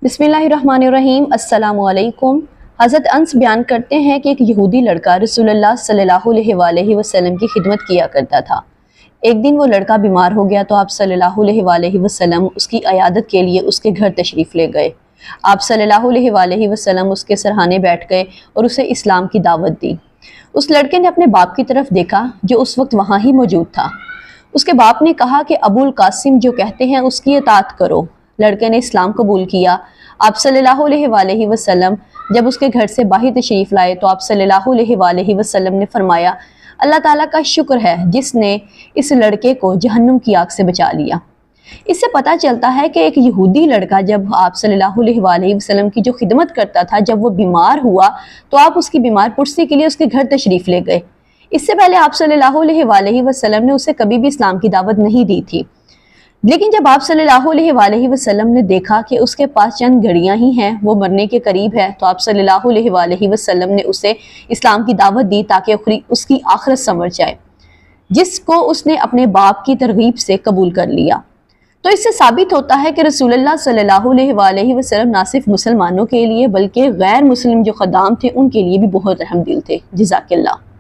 बिस्मिल्लाहिर्रहमानिर्रहीम। अस्सलामु अलैकुम। हज़रत अंस बयान करते हैं कि एक यहूदी लड़का रसूलुल्लाह सल्लल्लाहु अलैहि वसल्लम की खिदमत किया करता था। एक दिन वो लड़का बीमार हो गया तो आप सल्लल्लाहु अलैहि वसल्लम उसकी अयादत के लिए उसके घर तशरीफ़ ले गए। आप सल्लल्लाहु अलैहि वसल्लम उसके सरहाने बैठ गए और उसे इस्लाम की दावत दी। उस लड़के ने अपने बाप की तरफ देखा जो उस वक्त वहाँ ही मौजूद था। उसके बाप ने कहा कि अबुल कासिम जो कहते हैं उसकी इताअत करो। लड़के ने इस्लाम कबूल किया। आप सल्लल्लाहु अलैहि वसल्लम जब उसके घर से बाहर तशरीफ़ लाए तो आप सल्लल्लाहु अलैहि वसल्लम ने फरमाया, अल्लाह ताला का शुक्र है जिसने इस लड़के को जहन्नुम की आग से बचा लिया। इससे पता चलता है कि एक यहूदी लड़का जब आप सल्लल्लाहु अलैहि वसल्लम की जो खिदमत करता था, जब वो बीमार हुआ तो आप उसकी बीमार पुरसी के लिए उसके घर तशरीफ़ ले गए। इससे पहले आप सल्लल्लाहु अलैहि वसल्लम ने उसे कभी भी इस्लाम की दावत नहीं दी थी। लेकिन जब आप सल्लल्लाहु अलैहि वसल्लम ने देखा कि उसके पास चंद घड़ियां ही हैं, वो मरने के करीब है, तो आप सल्लल्लाहु अलैहि वसल्लम ने उसे इस्लाम की दावत दी ताकि उसकी आखिरत संवर जाए, जिसको उसने अपने बाप की तरगीब से कबूल कर लिया। तो इससे साबित होता है कि रसूलुल्लाह सल्लल्लाहु अलैहि वसल्लम ना सिर्फ मुसलमानों के लिए बल्कि गैर मुस्लिम जो खदाम थे उनके लिए भी बहुत रहम दिल थे। जज़ाकल्लाह।